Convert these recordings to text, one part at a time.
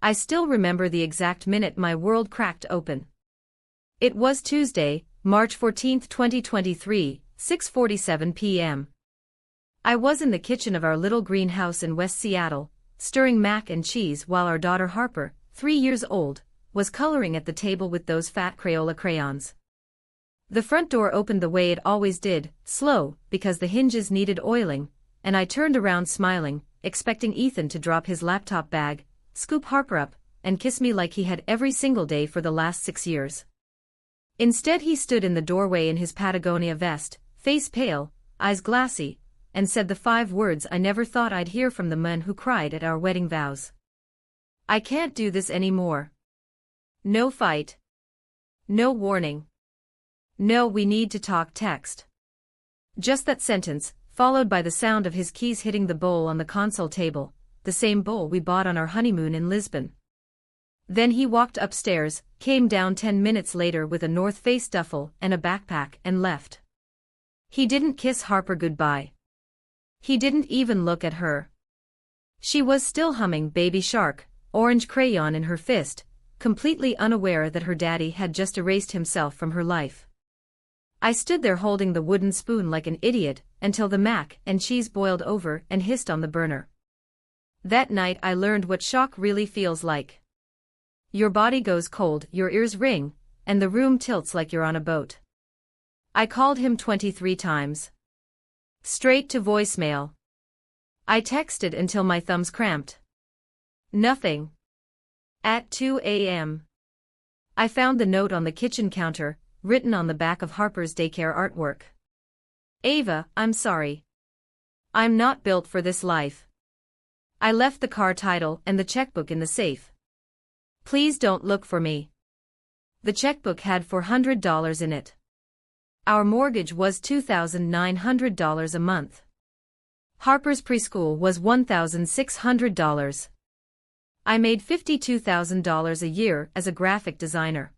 I still remember the exact minute my world cracked open. It was Tuesday, March 14, 2023, 6:47 p.m. I was in the kitchen of our little greenhouse in West Seattle, stirring mac and cheese while our daughter Harper, 3 years old, was coloring at the table with those fat Crayola crayons. The front door opened the way it always did, slow, because the hinges needed oiling, and I turned around smiling, expecting Ethan to drop his laptop bag, scoop Harper up, and kiss me like he had every single day for the last 6 years. Instead he stood in the doorway in his Patagonia vest, face pale, eyes glassy, and said the 5 words I never thought I'd hear from the man who cried at our wedding vows. "I can't do this anymore. No fight. No warning. No, we need to talk." Text. Just that sentence, followed by the sound of his keys hitting the bowl on the console table, the same bowl we bought on our honeymoon in Lisbon. Then he walked upstairs, came down 10 minutes later with a North Face duffel and a backpack and left. He didn't kiss Harper goodbye. He didn't even look at her. She was still humming Baby Shark, orange crayon in her fist, completely unaware that her daddy had just erased himself from her life. I stood there holding the wooden spoon like an idiot, until the mac and cheese boiled over and hissed on the burner. That night I learned what shock really feels like. Your body goes cold, your ears ring, and the room tilts like you're on a boat. I called him 23 times. Straight to voicemail. I texted until my thumbs cramped. Nothing. At 2 a.m. I found the note on the kitchen counter, written on the back of Harper's daycare artwork. "Ava, I'm sorry. I'm not built for this life. I left the car title and the checkbook in the safe. Please don't look for me." The checkbook had $400 in it. Our mortgage was $2,900 a month. Harper's preschool was $1,600. I made $52,000 a year as a graphic designer.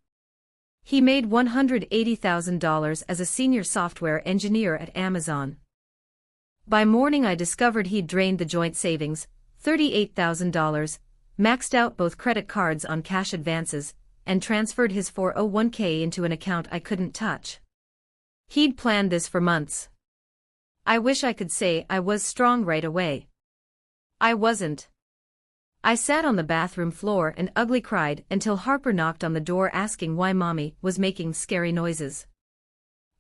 He made $180,000 as a senior software engineer at Amazon. By morning I discovered he'd drained the joint savings, $38,000, maxed out both credit cards on cash advances, and transferred his 401k into an account I couldn't touch. He'd planned this for months. I wish I could say I was strong right away. I wasn't. I sat on the bathroom floor and ugly cried until Harper knocked on the door asking why Mommy was making scary noises.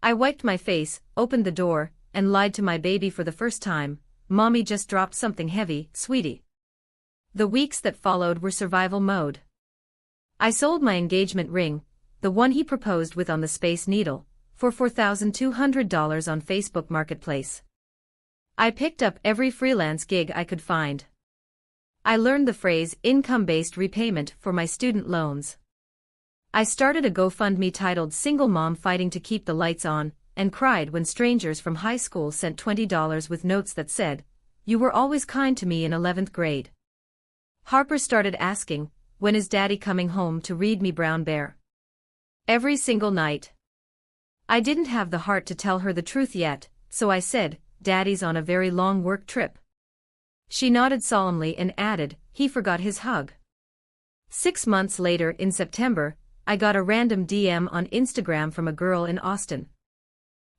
I wiped my face, opened the door, and lied to my baby for the first time. "Mommy just dropped something heavy, sweetie." The weeks that followed were survival mode. I sold my engagement ring, the one he proposed with on the Space Needle, for $4,200 on Facebook Marketplace. I picked up every freelance gig I could find. I learned the phrase income-based repayment for my student loans. I started a GoFundMe titled "Single Mom Fighting to Keep the Lights On," and cried when strangers from high school sent $20 with notes that said, "You were always kind to me in 11th grade." Harper started asking, "When is Daddy coming home to read me Brown Bear?" Every single night. I didn't have the heart to tell her the truth yet, so I said, "Daddy's on a very long work trip." She nodded solemnly and added, "He forgot his hug." 6 months later in September, I got a random DM on Instagram from a girl in Austin.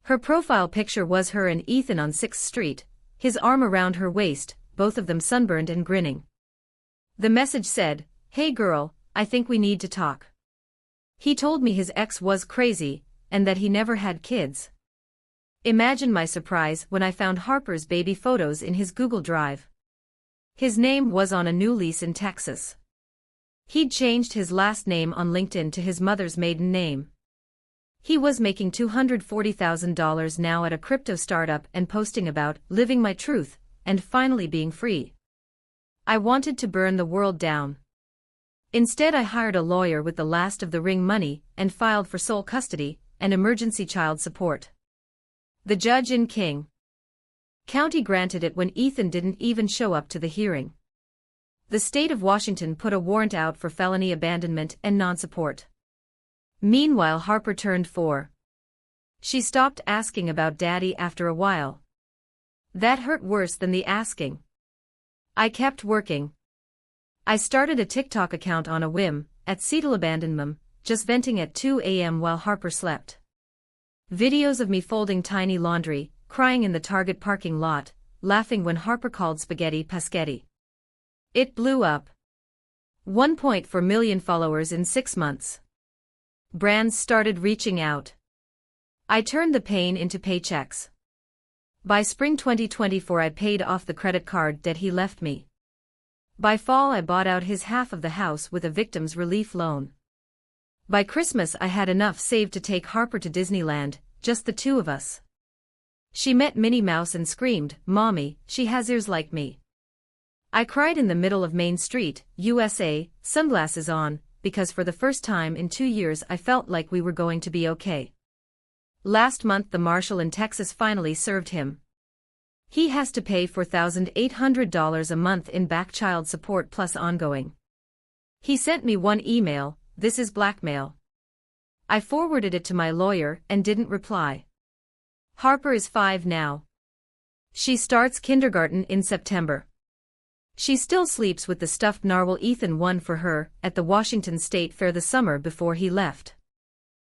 Her profile picture was her and Ethan on 6th Street, his arm around her waist, both of them sunburned and grinning. The message said, "Hey girl, I think we need to talk." He told me his ex was crazy, and that he never had kids. Imagine my surprise when I found Harper's baby photos in his Google Drive. His name was on a new lease in Texas. He'd changed his last name on LinkedIn to his mother's maiden name. He was making $240,000 now at a crypto startup and posting about living my truth and finally being free. I wanted to burn the world down. Instead I hired a lawyer with the last of the ring money and filed for sole custody and emergency child support. The judge in King County granted it when Ethan didn't even show up to the hearing. The state of Washington put a warrant out for felony abandonment and non-support. Meanwhile Harper turned 4. She stopped asking about Daddy after a while. That hurt worse than the asking. I kept working. I started a TikTok account on a whim, at Seattle Abandonment, just venting at 2 a.m. while Harper slept. Videos of me folding tiny laundry, crying in the Target parking lot, laughing when Harper called spaghetti paschetti. It blew up. 1.4 million followers in 6 months. Brands started reaching out. I turned the pain into paychecks. By spring 2024 I paid off the credit card debt he left me. By fall I bought out his half of the house with a victim's relief loan. By Christmas I had enough saved to take Harper to Disneyland, just the two of us. She met Minnie Mouse and screamed, "Mommy, she has ears like me." I cried in the middle of Main Street, USA, sunglasses on, because for the first time in 2 years I felt like we were going to be okay. Last month the marshal in Texas finally served him. He has to pay $4,800 a month in back child support plus ongoing. He sent me one email, "This is blackmail." I forwarded it to my lawyer and didn't reply. Harper is 5 now. She starts kindergarten in September. She still sleeps with the stuffed narwhal Ethan won for her at the Washington State Fair the summer before he left.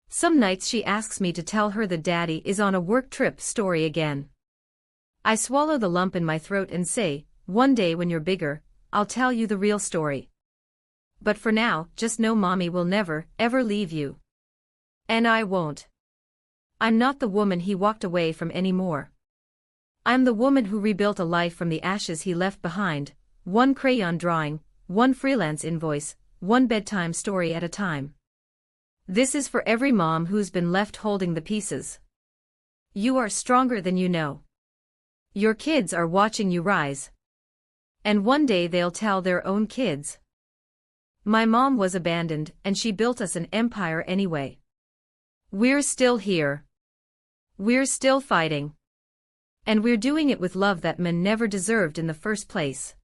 Some nights she asks me to tell her the daddy is on a work trip story again. I swallow the lump in my throat and say, "One day when you're bigger, I'll tell you the real story. But for now, just know mommy will never, ever leave you. And I won't. I'm not the woman he walked away from anymore. I'm the woman who rebuilt a life from the ashes he left behind, one crayon drawing, one freelance invoice, one bedtime story at a time. This is for every mom who's been left holding the pieces. You are stronger than you know. Your kids are watching you rise. And one day they'll tell their own kids. My mom was abandoned and she built us an empire anyway. We're still here. We're still fighting. And we're doing it with love that men never deserved in the first place.